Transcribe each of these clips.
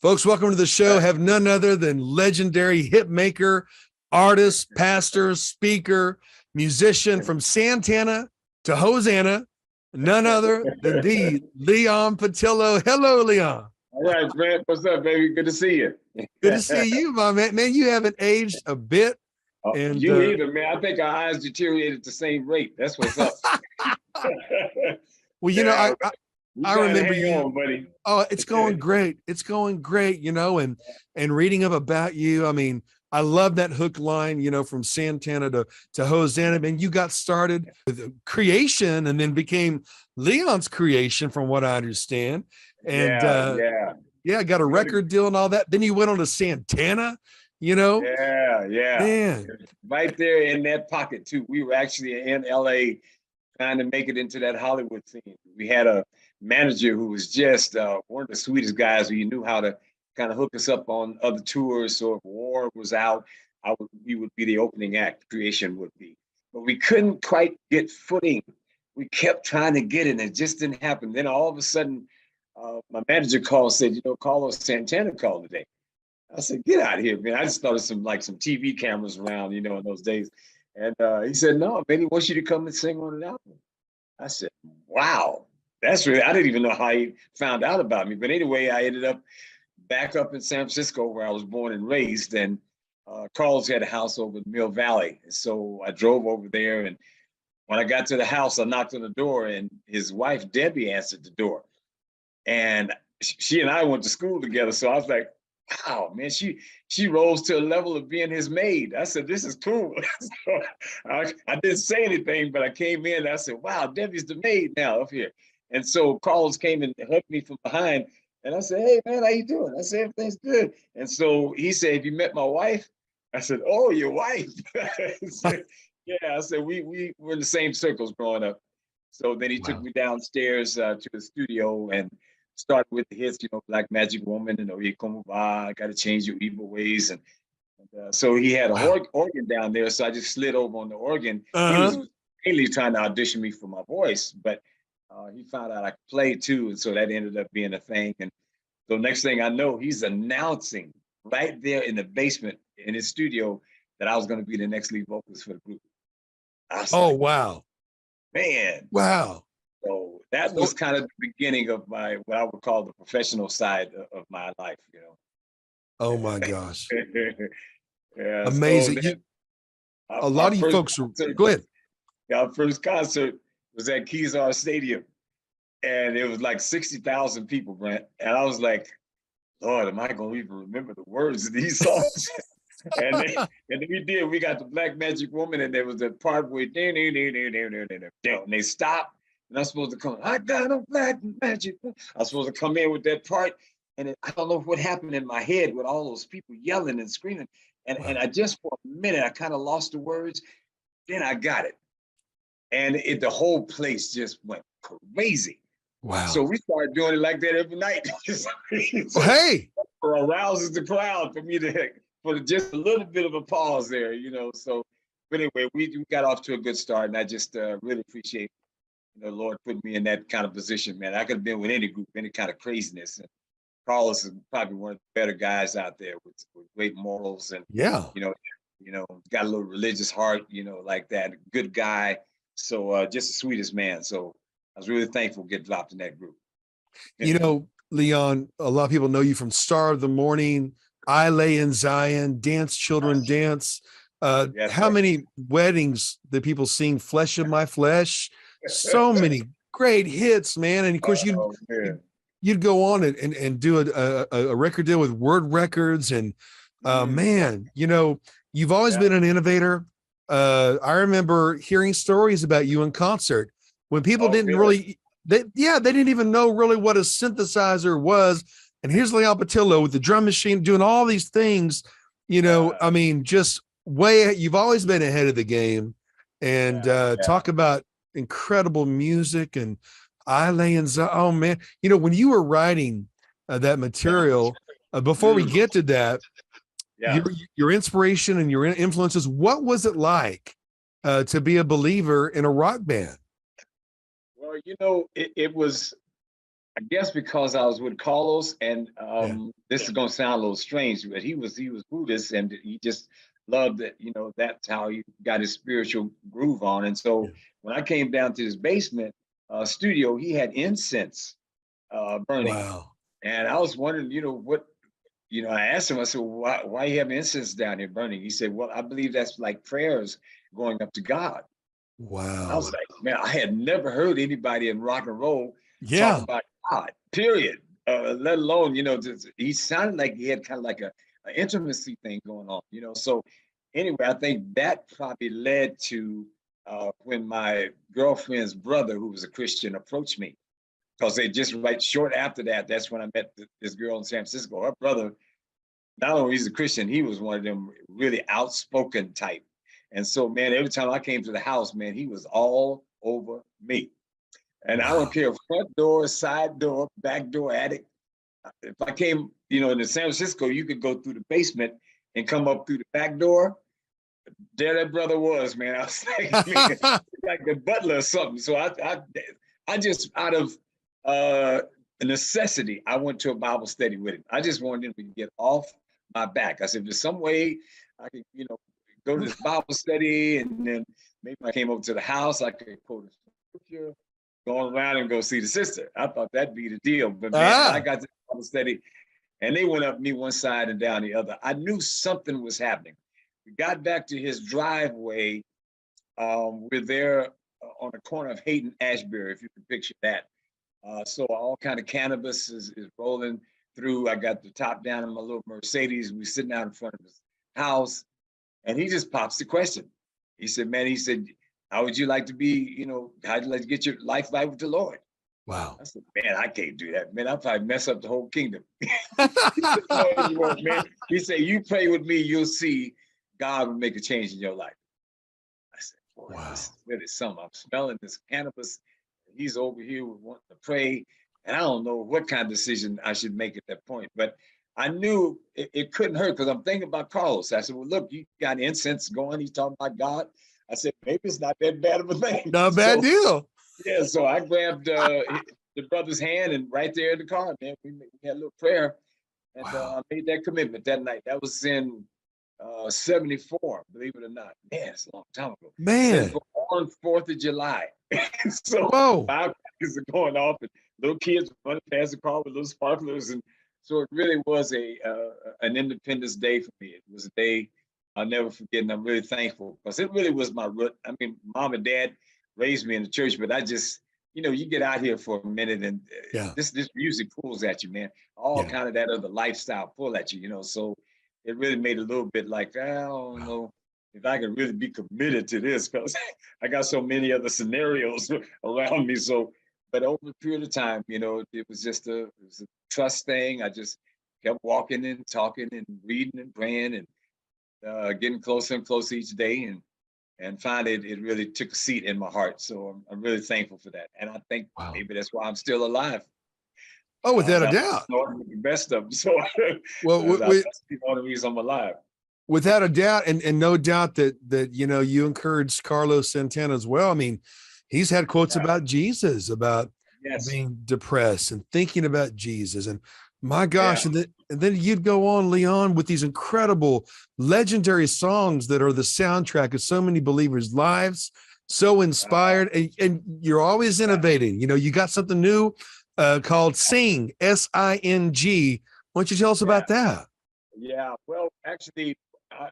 Folks, welcome to the show. Have none other than legendary hit maker, artist, pastor, speaker, musician from Santana to Hosanna, none other than the Leon Patillo. Hello, Leon. All right, Brant. What's up, baby? Good to see you. Good to see you, my man. Man, you haven't aged a bit. And you either, man. I think our eyes deteriorated at the same rate. That's what's up. Well, you know, I remember you. On, buddy. Oh, it's going great. It's going great, you know, and reading up about you. I mean, I love that hook line, you know, from Santana to Hosanna. Man, you got started with creation and then became Leon's creation, from what I understand. And yeah, got a record deal and all that. Then you went on to Santana, you know. Yeah. Man. Right there in that pocket too. We were actually in LA trying to make it into that Hollywood scene. We had a manager who was just one of the sweetest guys, who knew how to kind of hook us up on other tours. So if War was out, we would be the opening act, Creation would be. But we couldn't quite get footing. We kept trying to get it, and it just didn't happen. Then all of a sudden, my manager called and said, Carlos Santana called today. I said, get out of here, man. I just thought of some TV cameras around, in those days. And he said, no, man, he wants you to come and sing on an album. I said, wow. I didn't even know how he found out about me. But anyway, I ended up back up in San Francisco, where I was born and raised. And Carlos had a house over in Mill Valley. And so I drove over there. And when I got to the house, I knocked on the door, and his wife, Debbie, answered the door. And she and I went to school together. So I was like, wow, man, she rose to a level of being his maid. I said, this is cool. So I didn't say anything, but I came in and I said, wow, Debbie's the maid now up here. And so Carlos came and hugged me from behind. And I said, hey, man, how you doing? I said, everything's good. And so he said, have you met my wife? I said, oh, your wife. Yeah, I said, we were in the same circles growing up. So then he took me downstairs to the studio and started with the hits, Black Magic Woman and Oye Como Va, Gotta Change Your Evil Ways. And so he had an organ down there. So I just slid over on the organ. He was mainly trying to audition me for my voice, but he found out I could play too. And so that ended up being a thing. And so next thing I know, he's announcing right there in the basement in his studio that I was going to be the next lead vocalist for the group. Wow. Man. Wow. So that was kind of the beginning of what I would call the professional side of my life, Oh my gosh. Yeah, amazing. So a lot of you folks go ahead. Our first concert was at Kezar Stadium, and it was like 60,000 people, Brent. And I was like, Lord, am I going to even remember the words of these songs? and then we got the Black Magic Woman, and there was that part where and they stopped. And I'm supposed to come, I got a black magic. I was supposed to come in with that part. And I don't know what happened in my head with all those people yelling and screaming. And I just, for a minute, I kind of lost the words. Then I got it. And the whole place just went crazy. Wow. So we started doing it like that every night. So hey. Arouses the crowd for just a little bit of a pause there, So, but anyway, we got off to a good start. And I just really appreciate the Lord put me in that kind of position, man. I could have been with any group, any kind of craziness. And Carlos is probably one of the better guys out there with great morals and got a little religious heart, like that. Good guy. So just the sweetest man. So I was really thankful to get dropped in that group. Leon, a lot of people know you from Star of the Morning, I Lay in Zion, Dance Children Dance. How many weddings did people sing Flesh of My Flesh? So many great hits, man. And of course you'd go on and do a record deal with Word Records. And man, you've always been an innovator. I remember hearing stories about you in concert when people didn't really, they didn't even know really what a synthesizer was. And here's Leon Patillo with the drum machine doing all these things, I mean, just you've always been ahead of the game. And talk about incredible music. And I Lay in Zion. Oh man, when you were writing that material, before we get to that, your inspiration and your influences, what was it like to be a believer in a rock band? Well, it was I guess because I was with Carlos, and Yeah. this is gonna sound a little strange, but he was Buddhist, and he just loved that. That's how he got his spiritual groove on. And so Yeah. when I came down to his basement studio, he had incense burning, Wow. and I was wondering, what. I asked him. I said, "Why you have incense down here burning?" He said, "Well, I believe that's like prayers going up to God." I was Wow. like, man, I had never heard anybody in rock and roll talk Yeah. about God, period. Let alone, he sounded like he had kind of like an intimacy thing going on. So anyway, I think that probably led to when my girlfriend's brother, who was a Christian, approached me. Because they just right short after that, that's when I met this girl in San Francisco. Her brother, not only he's a Christian, he was one of them really outspoken type. And so, man, every time I came to the house, man, he was all over me. And I don't Wow. care, front door, side door, back door, attic. If I came, in San Francisco, you could go through the basement and come up through the back door. There that brother was, man. I was like, man, like the butler or something. So I just out of necessity, I went to a Bible study with him. I just wanted him to get off my back. I said, if there's some way I could, go to this Bible study, and then maybe I came over to the house, I could quote a scripture, go around and go see the sister. I thought that'd be the deal. But man, I got to the Bible study, and they went up me one side and down the other. I knew something was happening. We got back to his driveway. We're there on the corner of Haight and Ashbury, if you can picture that. So all kind of cannabis is rolling through. I got the top down in my little Mercedes. We sitting out in front of his house, and he just pops the question. He said, man, how would you like to be, how'd you like to get your life right with the Lord? Wow. I said, man, I can't do that. Man, I'll probably mess up the whole kingdom. He said, no, you won't, man. He said, you pray with me, you'll see God will make a change in your life. I said, boy, Wow. this is really something. I'm smelling this cannabis. He's over here wanting to pray. And I don't know what kind of decision I should make at that point. But I knew it couldn't hurt, because I'm thinking about Carlos. I said, well, look, you got incense going. He's talking about God. I said, maybe it's not that bad of a thing. Not a bad deal. Yeah, so I grabbed the brother's hand, and right there in the car, man, we had a little prayer, and Wow. I made that commitment that night. That was in 74, believe it or not. Man, it's a long time ago. Man. On 4th of July. So Whoa. firecrackers are going off, and little kids running past the car with little sparklers. And so it really was an Independence Day for me. It was a day I'll never forget, and I'm really thankful, because it really was my root. I mean, mom and dad raised me in the church, but I just, you get out here for a minute, and this music pulls at you, man. All kind of that other lifestyle pull at you, so it really made it a little bit like, I don't know if I can really be committed to this, because I got so many other scenarios around me. So, but over a period of time, it was just a trust thing. I just kept walking and talking and reading and praying, and getting closer and closer each day. And finally, it really took a seat in my heart. So I'm really thankful for that. And I think maybe that's why I'm still alive. Oh, without a doubt. The best of them. So well, that's the only reason I'm alive. Without a doubt, and no doubt that you encouraged Carlos Santana as well. I mean, he's had quotes about Jesus, about being depressed and thinking about Jesus, and my gosh, and then you'd go on, Leon, with these incredible, legendary songs that are the soundtrack of so many believers' lives, so inspired, and you're always innovating. You got something new called Sing, S-I-N-G. Why don't you tell us about that? Yeah, well, actually,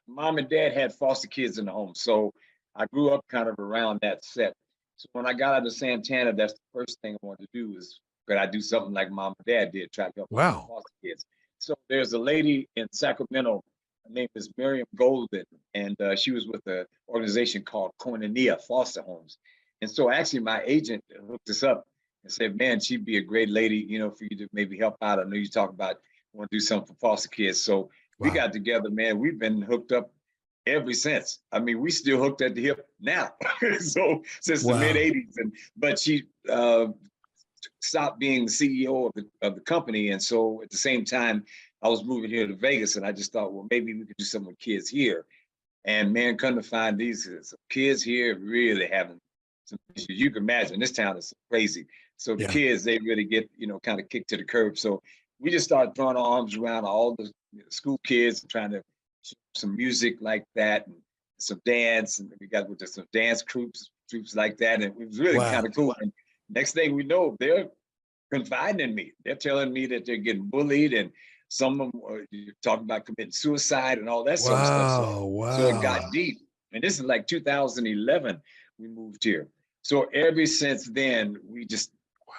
mom and dad had foster kids in the home, so I grew up kind of around that set. So when I got out of Santana, that's the first thing I wanted to do is, could I do something like mom and dad did, try to help foster kids. So there's a lady in Sacramento, her name is Miriam Golden, and she was with an organization called Koinonia Foster Homes. And so actually my agent hooked us up and said, man, she'd be a great lady, for you to maybe help out. I know you talk about want to do something for foster kids. So we got together, man. We've been hooked up ever since. I mean, we still hooked at the hip now. So since the mid 80s, but she stopped being the CEO of the company. And so at the same time, I was moving here to Vegas, and I just thought, well, maybe we could do something with kids here. And man, come to find these kids here really having some issues. You can imagine this town is crazy. So the Yeah. kids, they really get, kind of kicked to the curb. So we just started throwing our arms around all the school kids and trying to some music like that and some dance. And we got with some dance troops like that. And it was really Wow. kind of cool. And next thing we know, they're confiding me. They're telling me that they're getting bullied, and some of them are talking about committing suicide and all that sort of stuff. Wow. So it Wow. got deep. And this is like 2011, we moved here. So ever since then, we just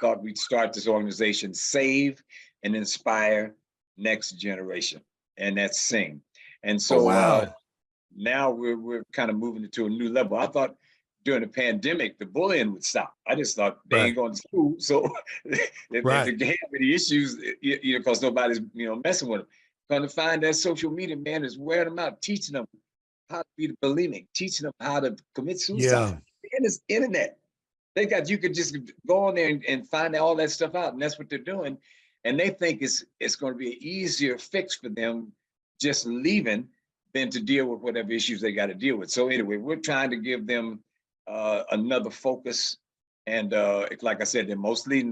thought we'd start this organization, Save and Inspire Next Generation, and that's SING. And Oh, so wow. now we're kind of moving it to a new level. I thought during the pandemic, the bullying would stop. I just thought they ain't going to school, so if Right. they have any issues, because nobody's messing with them. Going to find that social media, man, is wearing them out, teaching them how to be bulimic, teaching them how to commit suicide. Yeah. And this internet, you could just go on there and find all that stuff out, and that's what they're doing. And they think it's going to be an easier fix for them just leaving than to deal with whatever issues they got to deal with. So anyway, we're trying to give them another focus. And like I said, they're mostly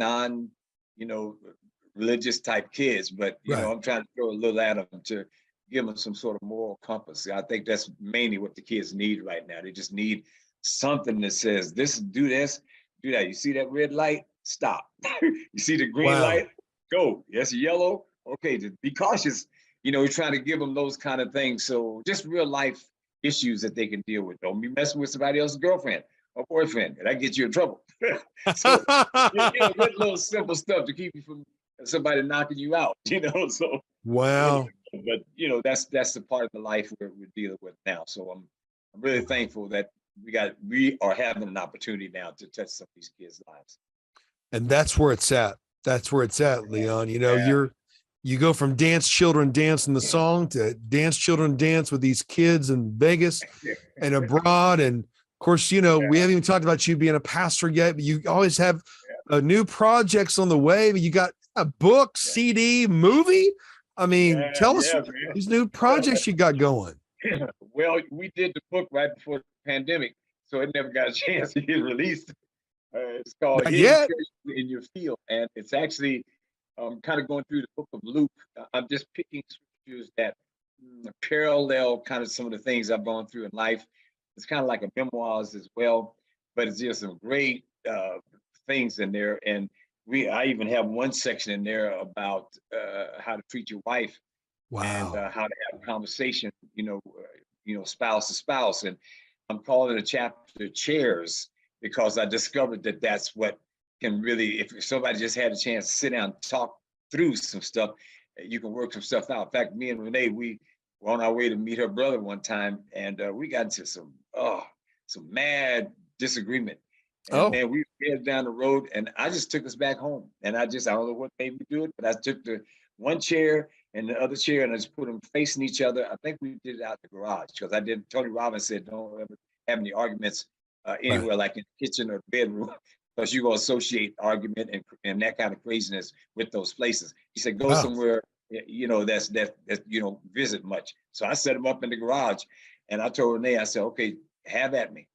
religious type kids, but Right. I'm trying to throw a little at them to give them some sort of moral compass. I think that's mainly what the kids need right now. They just need something that says, do this, do that. You see that red light? Stop. You see the green Wow. light? Go. Yes, yellow. Okay, just be cautious. We're trying to give them those kind of things. So just real life issues that they can deal with. Don't be messing with somebody else's girlfriend or boyfriend. That gets you in trouble. So good little simple stuff to keep you from somebody knocking you out, So Wow. but that's the part of the life we're dealing with now. So I'm really thankful that we are having an opportunity now to touch some of these kids' lives. And that's where it's at. That's where it's at, Leon. You go from Dance Children Dance in the song to Dance Children Dance with these kids in Vegas and abroad. And of course, we haven't even talked about you being a pastor yet, but you always have new projects on the way. But you got a book, CD, movie. I mean, tell us these new projects you got going. Well, we did the book right before the pandemic, so it never got a chance to get released. It's called Hidden Treasures in Your Field, and it's actually kind of going through the book of Luke. I'm just picking scriptures that parallel kind of some of the things I've gone through in life. It's kind of like a memoirs as well, but it's just some great things in there. And I even have one section in there about how to treat your wife. Wow. And how to have a conversation, spouse to spouse. And I'm calling the chapter Chairs because I discovered that that's what can really, if somebody just had a chance to sit down and talk through some stuff, you can work some stuff out. In fact, me and Renee, we were on our way to meet her brother one time, and we got into some mad disagreement. And man, we headed down the road, and I just took us back home. And I don't know what made me do it, but I took the one chair and the other chair, and I just put them facing each other. I think we did it out the garage because Tony Robbins said, don't ever have any arguments anywhere like in the kitchen or the bedroom, because you're going to associate argument and that kind of craziness with those places. He said, go somewhere, that's visit much. So I set him up in the garage, and I told Renee, I said, okay, have at me,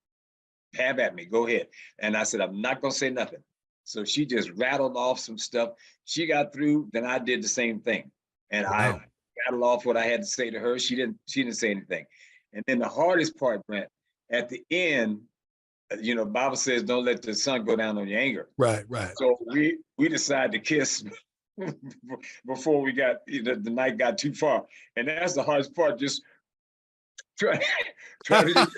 go ahead. And I said, I'm not going to say nothing. So she just rattled off some stuff. She got through, then I did the same thing. And I rattled off what I had to say to her. She didn't say anything. And then the hardest part, Brent, at the end, Bible says, don't let the sun go down on your anger. Right. So we decided to kiss before we got, the night got too far. And that's the hardest part, just try to,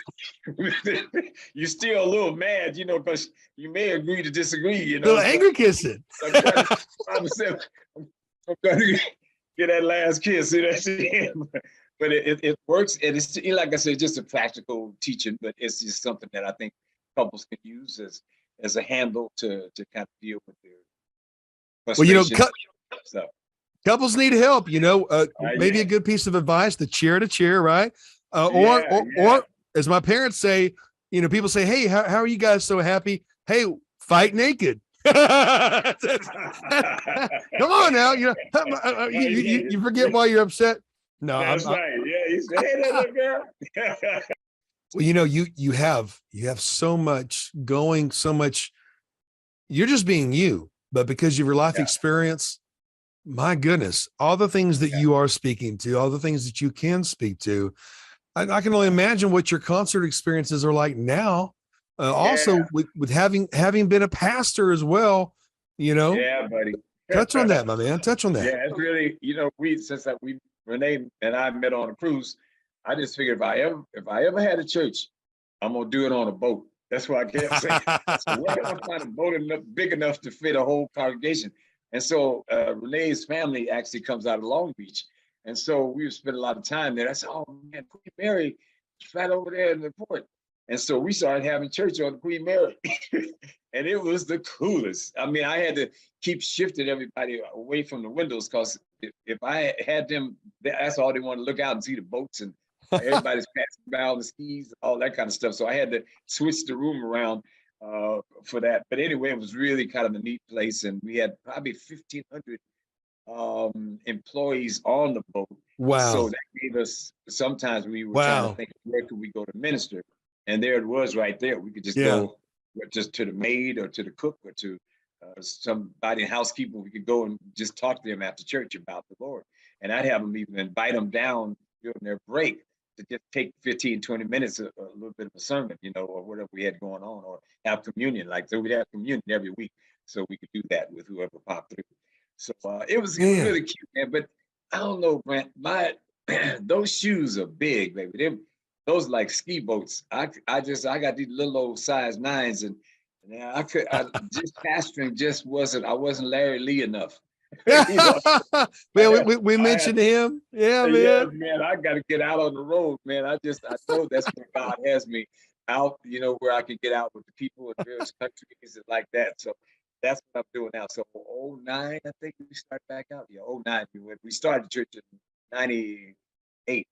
you're still a little mad, because you may agree to disagree, A little anger kissing. I'm trying to get that last kiss. But it works. And it's, like I said, just a practical teaching, but it's just something that I think couples can use as a handle to kind of deal with their frustration. Well, couples need help, maybe a good piece of advice, the chair to chair, right? Or as my parents say, people say, hey, how are you guys so happy? Hey, fight naked. Come on now, you forget why you're upset. No, that's right. Yeah, he said, hey, that girl. Well, you have so much going, so much you're just being you, but because of your life Yeah, experience, my goodness, all the things that yeah, you are speaking to, all the things that you can speak to, I can only imagine what your concert experiences are like now. yeah, Also, with having been a pastor as well, you know, yeah, buddy. touch on that, my man. Touch on that. Yeah, it's really, since that we Renee and I met on a cruise, I just figured if I ever had a church, I'm gonna do it on a boat. That's what I kept saying. I said, where can I find a boat big enough to fit a whole congregation? And so Renee's family actually comes out of Long Beach. And so we would spend a lot of time there. I said, oh man, Queen Mary is right over there in the port. And so we started having church on the Queen Mary. And it was the coolest. I mean, I had to keep shifting everybody away from the windows because if I had them, that's all they want to look out and see the boats and everybody's passing by on the skis, all that kind of stuff. So I had to switch the room around for that. But anyway, it was really kind of a neat place, and we had probably 1,500 employees on the boat. So Wow. that gave us. Sometimes we were trying to Wow. think where could we go to minister, and there it was right there. We could just Yeah. go just to the maid or to the cook or to somebody in housekeeping. We could go and just talk to them after church about the Lord. And I'd have them even invite them down during their break to just take 15, 20 minutes, a little bit of a sermon, or whatever we had going on, or have communion. Like, so we'd have communion every week. So we could do that with whoever popped through. So it was Man. really cute, man. But I don't know, Brent, those shoes are big, baby. Those are like ski boats. I got these little old size nines, and yeah, I just pastoring just wasn't. I wasn't Larry Lee enough. you know, I Man, had, we I had, mentioned him. Yeah, yeah, man. man, I got to get out on the road, man. I know that's where God has me out. Where I can get out with the people in various countries and like that. So that's what I'm doing now. So '09, I think we started back out. Yeah, '09 we started church in '98,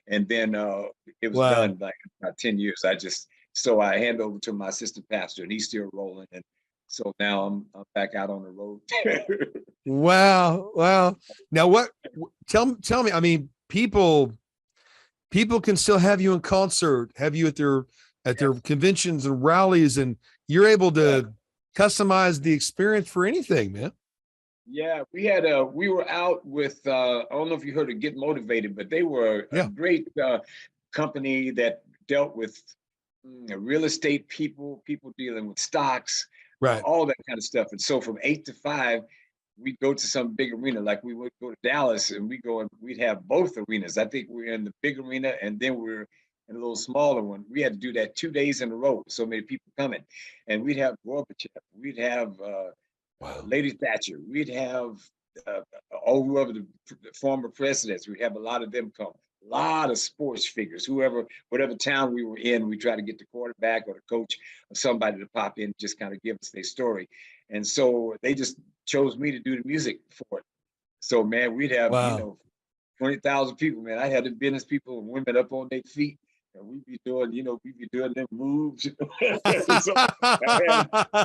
and then it was Wow. done like about 10 years. I hand over to my assistant pastor, and he's still rolling. And so now I'm back out on the road. Wow. Wow. Now tell me, I mean, people can still have you in concert, have you at their Yes, conventions and rallies, and you're able yeah. to customize the experience for anything, man. Yeah, we were out with I don't know if you heard of Get Motivated, but they were a Yeah. great company that dealt with real estate people dealing with stocks, Right. all that kind of stuff. And so from 8 to 5, we'd go to some big arena, like we would go to Dallas, and we'd have both arenas. I think we are in the big arena, and then we are in a little smaller one. We had to do that 2 days in a row. So many people coming, and we'd have Gorbachev, we'd have Wow. Lady Thatcher. We'd have all whoever the former presidents. We'd have a lot of them come. A lot of sports figures. Whatever town we were in, we try to get the quarterback or the coach or somebody to pop in, just kind of give us their story. And so they just chose me to do the music for it. So man, we'd have Wow. 20,000 people. Man, I had the business people and women up on their feet, and we'd be doing them moves. So I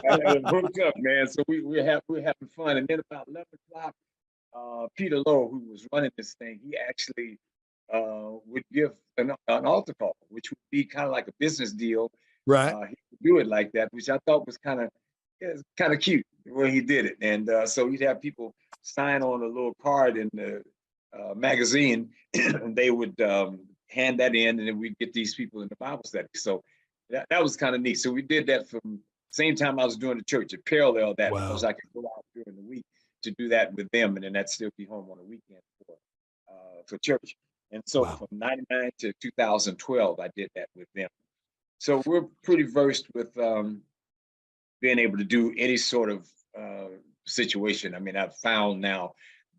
had it hooked up, man. So we're having fun. And then about 11 o'clock, Peter Lowe, who was running this thing, he actually would give an altar call, which would be kind of like a business deal. Right. He would do it like that, which I thought was kind of cute the way he did it. And so he'd have people sign on a little card in the magazine, and they would hand that in, and then we'd get these people in the Bible study. So that was kind of neat. So we did that from same time I was doing the church. It paralleled that because Wow. I could go out during the week to do that with them, and then I'd still be home on the weekend for church. And so Wow. from '99 to 2012, I did that with them. So we're pretty versed with being able to do any sort of situation. I mean, I've found now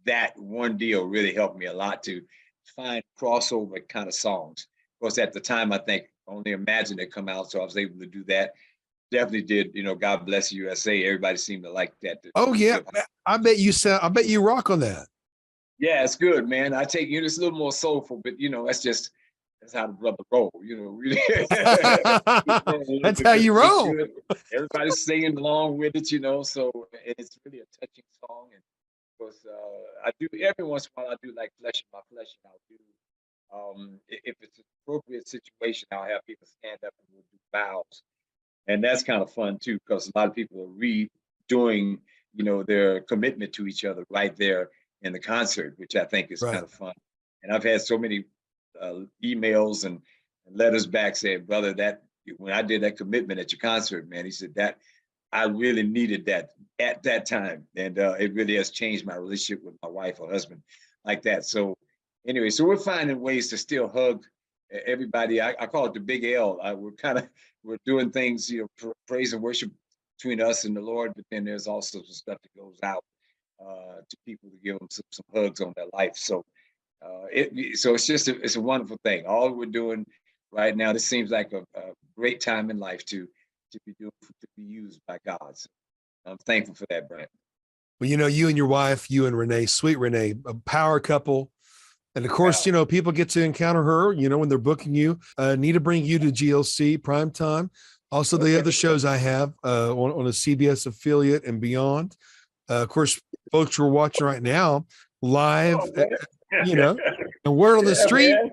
that one deal really helped me a lot to find crossover kind of songs. Of course, at the time, I think only Imagine had come out, so I was able to do that. Definitely did, God Bless the USA. Everybody seemed to like that. Oh yeah. I bet you rock on that. Yeah, it's good, man. I take you, it's a little more soulful, but that's how the brother roll, really. That's how you It's roll. good. Everybody's singing along with it, so it's really a touching song. And of course, I do every once in a while, I do like Flesh of My Flesh, and I'll do if it's an appropriate situation, I'll have people stand up and we'll do vows. And that's kind of fun too, because a lot of people will read doing, their commitment to each other right there in the concert, which I think is Right. kind of fun. And I've had so many emails and letters back saying, brother, that when I did that commitment at your concert, man, he said that I really needed that at that time. And it really has changed my relationship with my wife or husband like that. So anyway, so we're finding ways to still hug everybody. I call it the big L. We're doing things, praise and worship between us and the Lord, but then there's also some stuff that goes out to people to give them some hugs on their life. So so it's a wonderful thing. All we're doing right now, this seems like a great time in life to be used by God. So I'm thankful for that, Brent. Well, you and your wife, you and Renee, sweet Renee, a power couple. And of course, Wow. people get to encounter her, when they're booking you, need to bring you to GLC prime time. Also, the other shows I have on a CBS affiliate and beyond. Of course, folks who are watching right now live, and word on the street. Man.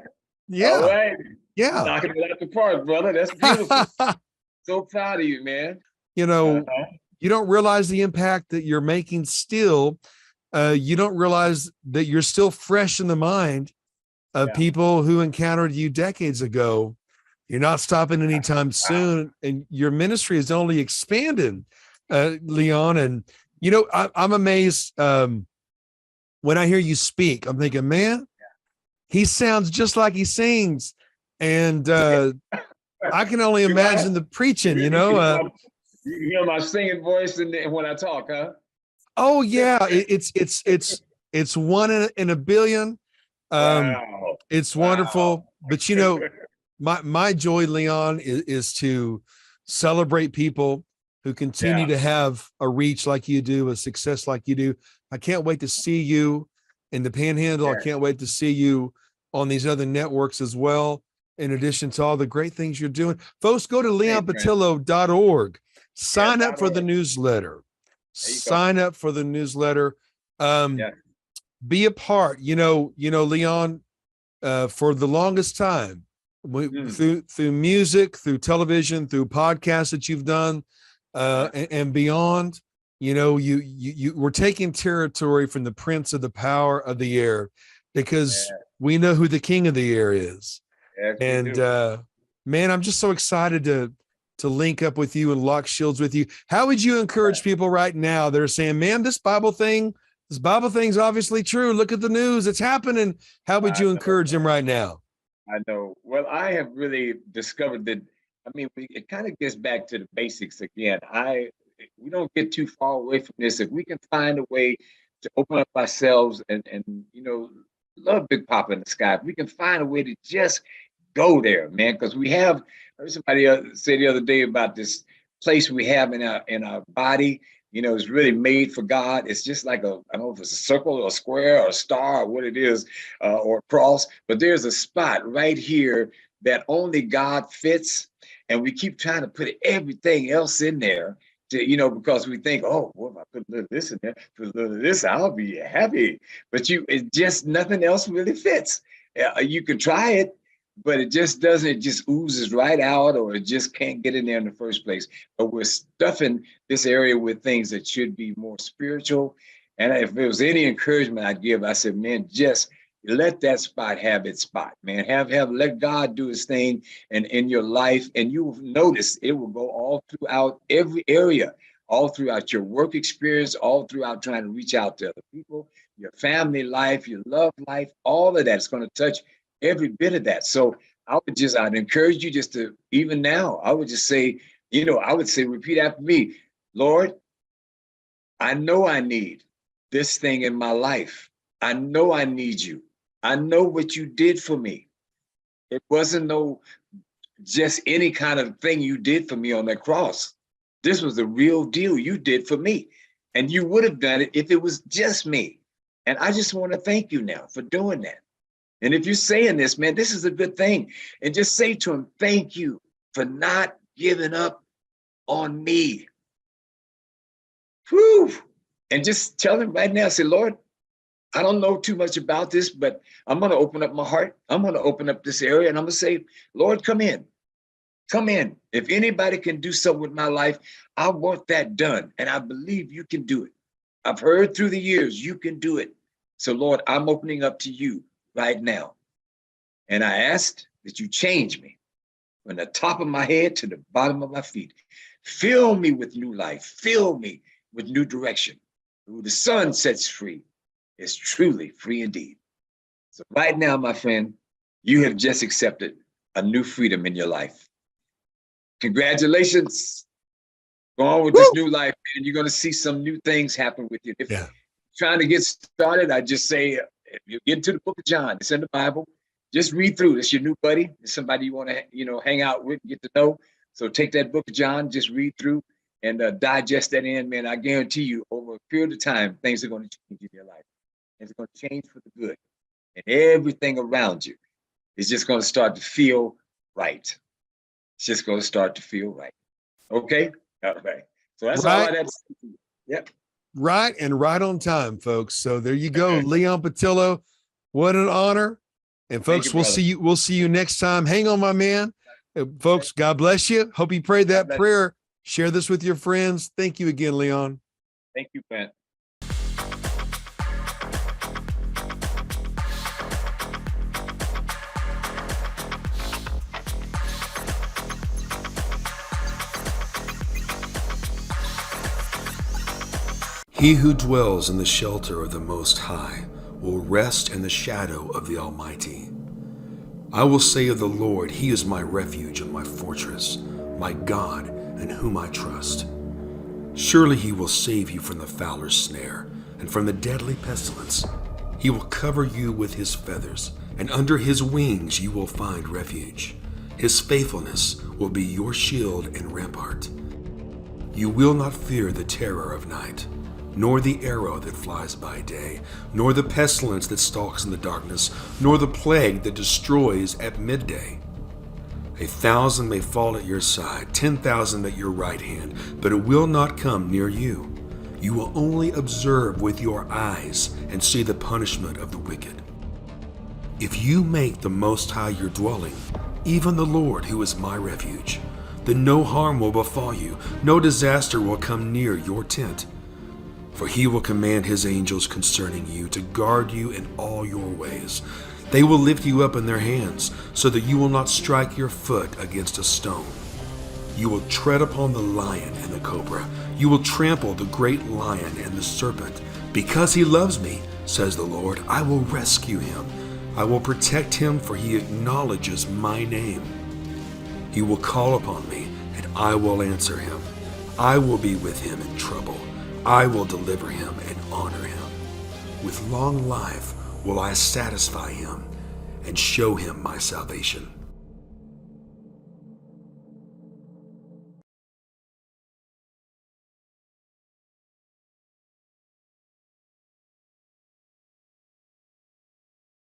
Yeah. All right. Yeah. Knocking it out the park, brother. That's beautiful. So proud of you, man. You don't realize the impact that you're making still. You don't realize that you're still fresh in the mind of people who encountered you decades ago. You're not stopping anytime soon. And your ministry is only expanding, Leon. And, I'm amazed when I hear you speak. I'm thinking, man, he sounds just like he sings. And I can only imagine the preaching, You hear my singing voice when I talk, huh? Oh yeah, it's one in a billion. Wow. It's wonderful, but my joy, Leon, is to celebrate people who continue to have a reach like you do, a success like you do. I can't wait to see you in the Panhandle. I can't wait to see you on these other networks as well. In addition to all the great things you're doing, folks, go to leonpatillo.org. Sign up for the newsletter. Sign up for the newsletter. Be a part. Leon, for the longest time, through music, through television, through podcasts that you've done, and beyond, you were taking territory from the prince of the power of the air, because we know who the king of the air is. Yes, and man, I'm just so excited to link up with you and lock shields with you. How would you encourage people right now that are saying, man, this Bible thing's obviously true. Look at the news. It's happening. How would you encourage them right now? I know. Well, I have really discovered that, it kind of gets back to the basics again. We don't get too far away from this. If we can find a way to open up ourselves and love Big Papa in the sky, if we can find a way to just go there, man, because I heard somebody say the other day about this place we have in our body. It's really made for God. It's just like I don't know if it's a circle or a square or a star or what it is, or a cross, but there's a spot right here that only God fits. And we keep trying to put everything else in there because we think, oh, well, if I put a little of this in there, put a little of this, I'll be happy. But it just, nothing else really fits. You can try it, but it just doesn't. It just oozes right out, or it just can't get in there in the first place. But we're stuffing this area with things that should be more spiritual. And if there was any encouragement I'd give, I said, man, just let that spot have its spot, man. Let God do his thing and in your life, and you will notice it will go all throughout every area, all throughout your work experience, all throughout trying to reach out to other people, your family life, your love life, all of that. It's going to touch every bit of that. So I'd encourage you just to, even now, I would just say, repeat after me, Lord, I know I need this thing in my life. I know I need you. I know what you did for me. It wasn't just any kind of thing you did for me on that cross. This was the real deal you did for me. And you would have done it if it was just me. And I just want to thank you now for doing that. And if you're saying this, man, this is a good thing. And just say to him, thank you for not giving up on me. Whew. And just tell him right now, say, Lord, I don't know too much about this, but I'm going to open up my heart. I'm going to open up this area and I'm going to say, Lord, come in. Come in. If anybody can do something with my life, I want that done. And I believe you can do it. I've heard through the years, you can do it. So Lord, I'm opening up to you right now. And I asked that you change me from the top of my head to the bottom of my feet. Fill me with new life. Fill me with new direction. Who the Son sets free is truly free indeed. So right now, my friend, you have just accepted a new freedom in your life. Congratulations. Go on with this new life, and you're going to see some new things happen with you. If you're trying to get started, I just say, if you get into the book of John, it's in the Bible, just read through. It's your new buddy. It's somebody you want to, hang out with, get to know. So take that book of John, just read through and digest that in, man. I guarantee you, over a period of time, things are going to change in your life. It's going to change for the good. And everything around you is just going to start to feel right. It's just going to start to feel right. Okay? All right. So that's all I had to say. Yep. Right, and right on time, folks. So there you go, Leon Patillo. What an honor. And folks, we'll see you next time. Hang on, my man. Folks, God bless you. Hope you prayed that prayer. Share this with your friends. Thank you again, Leon. Thank you, BRANT. He who dwells in the shelter of the Most High will rest in the shadow of the Almighty. I will say of the Lord, He is my refuge and my fortress, my God in whom I trust. Surely He will save you from the fowler's snare and from the deadly pestilence. He will cover you with His feathers, and under His wings you will find refuge. His faithfulness will be your shield and rampart. You will not fear the terror of night, nor the arrow that flies by day, nor the pestilence that stalks in the darkness, nor the plague that destroys at midday. 1,000 may fall at your side, 10,000 at your right hand, but it will not come near you. You will only observe with your eyes and see the punishment of the wicked. If you make the Most High your dwelling, even the Lord who is my refuge, then no harm will befall you, no disaster will come near your tent. For He will command His angels concerning you to guard you in all your ways. They will lift you up in their hands, so that you will not strike your foot against a stone. You will tread upon the lion and the cobra. You will trample the great lion and the serpent. Because He loves me, says the Lord, I will rescue him. I will protect him, for he acknowledges my name. He will call upon me, and I will answer him. I will be with him in trouble. I will deliver him and honor him. With long life will I satisfy him and show him my salvation.